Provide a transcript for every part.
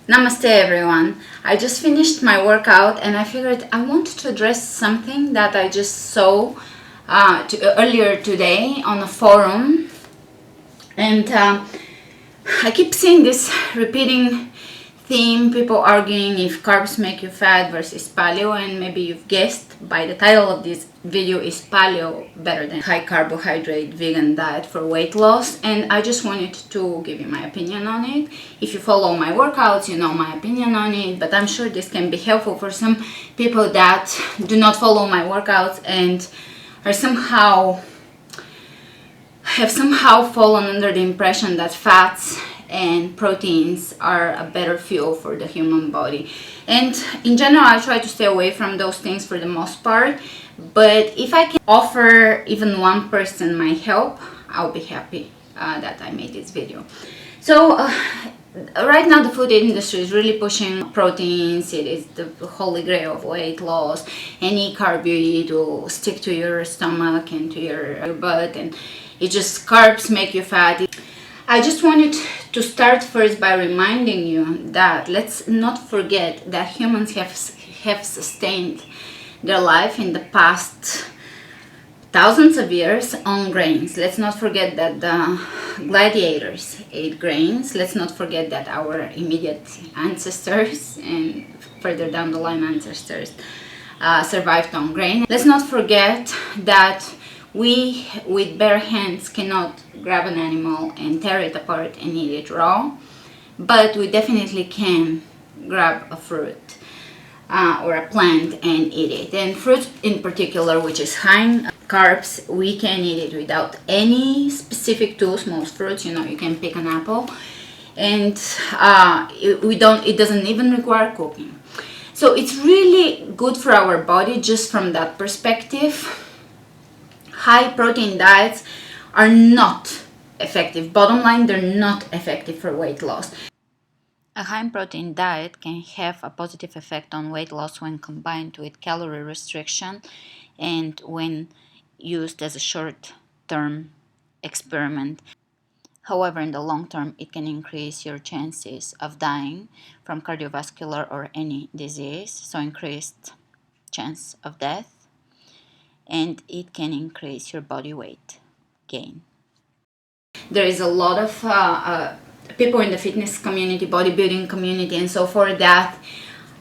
Namaste everyone. I just finished my workout and I figured I wanted to address something that I just saw earlier today on a forum, and I keep seeing this repeating theme, people arguing if carbs make you fat versus paleo, and maybe you've guessed by the title of this video, is paleo better than high carbohydrate vegan diet for weight loss? And I just wanted to give you my opinion on it. If you follow my workouts, you know my opinion on it, but I'm sure this can be helpful for some people that do not follow my workouts and are somehow fallen under the impression that fats and proteins are a better fuel for the human body. And in general, I try to stay away from those things for the most part, but if I can offer even one person my help, I'll be happy that I made this video. So right now the food industry is really pushing proteins. It is the holy grail of weight loss. Any carb you eat will stick to your stomach and to your butt, and it just carbs make you fat. I just wanted to start first by reminding you that let's not forget that humans have sustained their life in the past thousands of years on grains. Let's not forget that the gladiators ate grains. Let's not forget that our immediate ancestors and further down the line ancestors survived on grain. Let's not forget that we, with bare hands, cannot grab an animal and tear it apart and eat it raw, but we definitely can grab a fruit or a plant and eat it. And fruit in particular, which is high in carbs, we can eat it without any specific tools. Most fruits, you can pick an apple, and it doesn't even require cooking. So it's really good for our body just from that perspective. High protein diets are not effective. Bottom line, they're not effective for weight loss. A high protein diet can have a positive effect on weight loss when combined with calorie restriction and when used as a short-term experiment. However, in the long term, it can increase your chances of dying from cardiovascular or any disease, so increased chance of death, and it can increase your body weight gain. There is a lot of people in the fitness community, bodybuilding community, and so forth that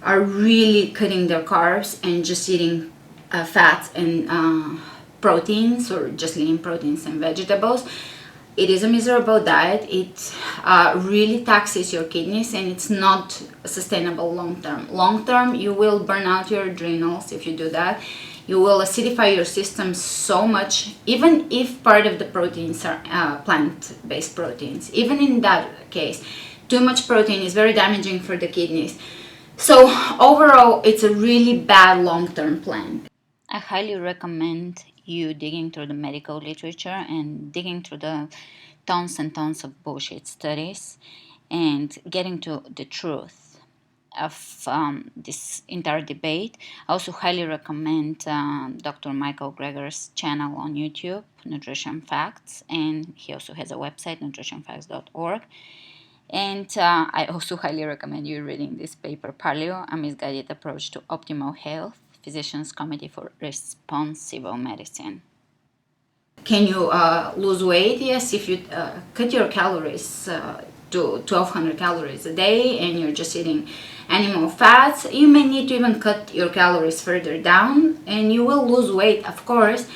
are really cutting their carbs and just eating fats and proteins, or just lean proteins and vegetables. It is a miserable diet. It really taxes your kidneys, and it's not sustainable long term. Long term, you will burn out your adrenals if you do that. You will acidify your system so much, even if part of the proteins are plant-based proteins. Even in that case, too much protein is very damaging for the kidneys. So overall, it's a really bad long-term plan. I highly recommend you digging through the medical literature and digging through the tons and tons of bullshit studies and getting to the truth of this entire debate. I also highly recommend Dr. Michael Greger's channel on YouTube, Nutrition Facts, and he also has a website, nutritionfacts.org. And I also highly recommend you reading this paper, Paleo, A Misguided Approach to Optimal Health, Physicians Committee for Responsible Medicine. Can you lose weight? Yes, if you cut your calories to 1200 calories a day and you're just eating animal fats, you may need to even cut your calories further down, and you will lose weight, of course,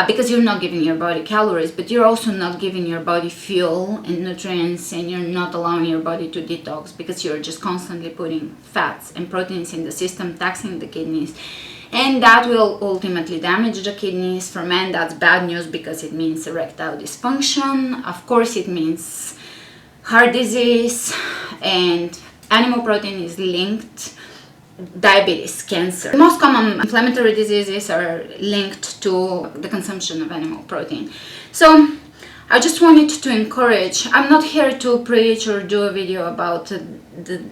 because you're not giving your body calories, but you're also not giving your body fuel and nutrients, and you're not allowing your body to detox because you're just constantly putting fats and proteins in the system, taxing the kidneys. And that will ultimately damage the kidneys. For men, that's bad news because it means erectile dysfunction. Of course, it means heart disease, and animal protein is linked diabetes, cancer. The most common inflammatory diseases are linked to the consumption of animal protein. So I just wanted to encourage, I'm not here to preach or do a video about the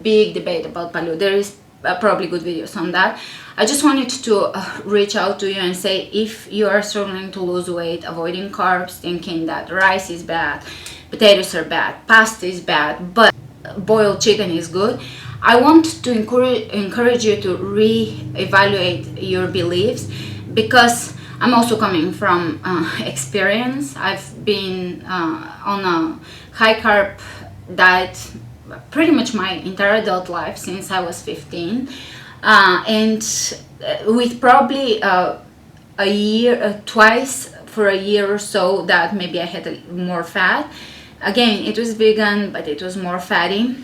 big debate about paleo. There is probably good videos on that. I just wanted to reach out to you and say, if you are struggling to lose weight, avoiding carbs, thinking that rice is bad, potatoes are bad, pasta is bad, but boiled chicken is good. I want to encourage you to re-evaluate your beliefs, because I'm also coming from experience. I've been on a high carb diet pretty much my entire adult life since I was 15, and with probably a year, twice for a year or so, that maybe I had more fat. Again, it was vegan, but it was more fatty,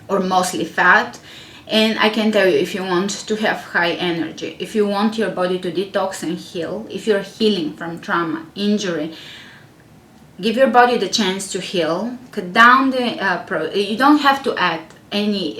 or mostly fat. And I can tell you, if you want to have high energy, if you want your body to detox and heal, if you're healing from trauma, injury, give your body the chance to heal. Cut down the you don't have to add any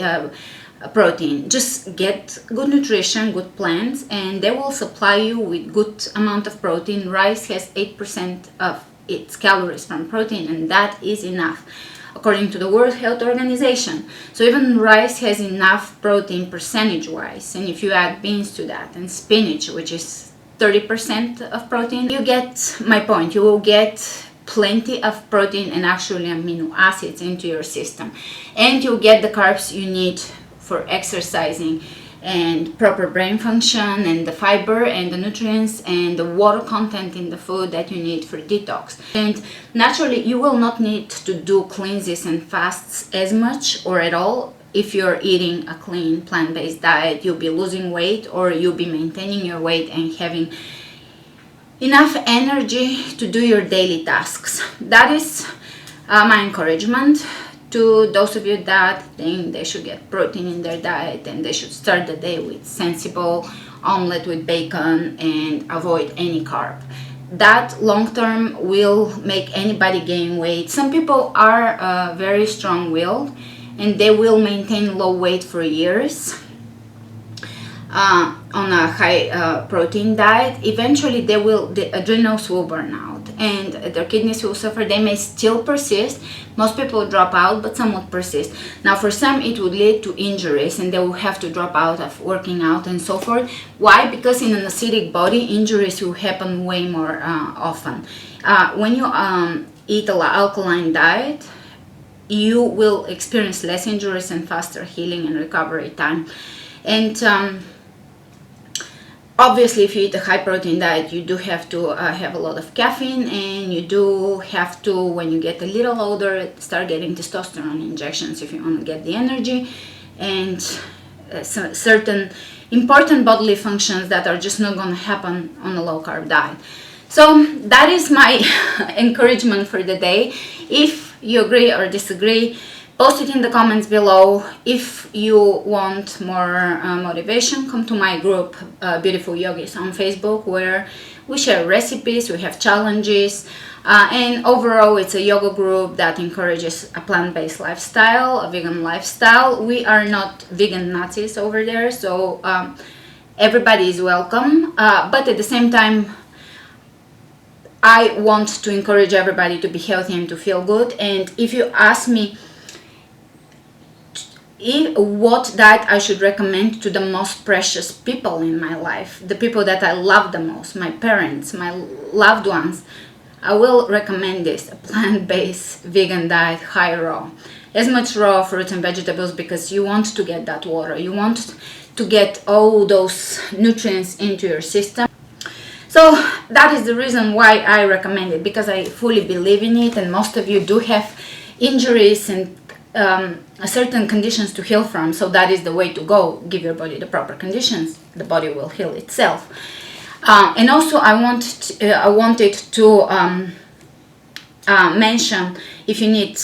protein. Just get good nutrition, good plants, and they will supply you with good amount of protein. Rice has 8% of its calories from protein, and that is enough, according to the World Health Organization. So even rice has enough protein percentage wise, and if you add beans to that and spinach, which is 30% of protein, you get my point. You will get plenty of protein and actually amino acids into your system, and you'll get the carbs you need for exercising and proper brain function, and the fiber and the nutrients and the water content in the food that you need for detox. And naturally, you will not need to do cleanses and fasts as much or at all. If you're eating a clean plant-based diet, you'll be losing weight, or you'll be maintaining your weight and having enough energy to do your daily tasks. That is my encouragement to those of you that think they should get protein in their diet, and they should start the day with sensible omelette with bacon and avoid any carb. That long term will make anybody gain weight. Some people are very strong-willed, and they will maintain low weight for years on a high protein diet. Eventually the adrenals will burn out and their kidneys will suffer. They may still persist. Most people drop out, but some would persist. Now for some it would lead to injuries, and they will have to drop out of working out and so forth. Why? Because in an acidic body, injuries will happen way more often. When you eat an alkaline diet, you will experience less injuries and faster healing and recovery time. And obviously, if you eat a high protein diet, you do have to have a lot of caffeine, and you do have to, when you get a little older, start getting testosterone injections if you want to get the energy and certain important bodily functions that are just not going to happen on a low carb diet. So that is my encouragement for the day. If you agree or disagree, post it in the comments below. If you want more motivation, come to my group, Beautiful Yogis, on Facebook, where we share recipes, we have challenges, and overall it's a yoga group that encourages a plant-based lifestyle, a vegan lifestyle. We are not vegan Nazis over there, so everybody is welcome, but at the same time, I want to encourage everybody to be healthy and to feel good. And if you ask me what diet I should recommend to the most precious people in my life, the people that I love the most, my parents, my loved ones, I will recommend this: a plant-based vegan diet, high raw. As much raw fruits and vegetables, because you want to get that water, you want to get all those nutrients into your system. So that is the reason why I recommend it, because I fully believe in it, and most of you do have injuries and certain conditions to heal from. So that is the way to go. Give your body the proper conditions, the body will heal itself. And also I wanted to mention, if you need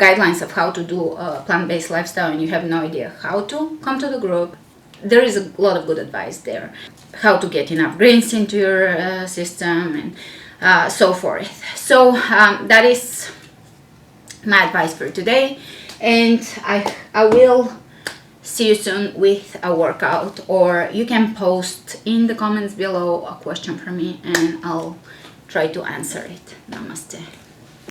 guidelines of how to do a plant-based lifestyle and you have no idea how to, come to the group. There is a lot of good advice there. How to get enough greens into your system and so forth. So that is my advice for today, and I will see you soon with a workout, or you can post in the comments below a question for me and I'll try to answer it. Namaste.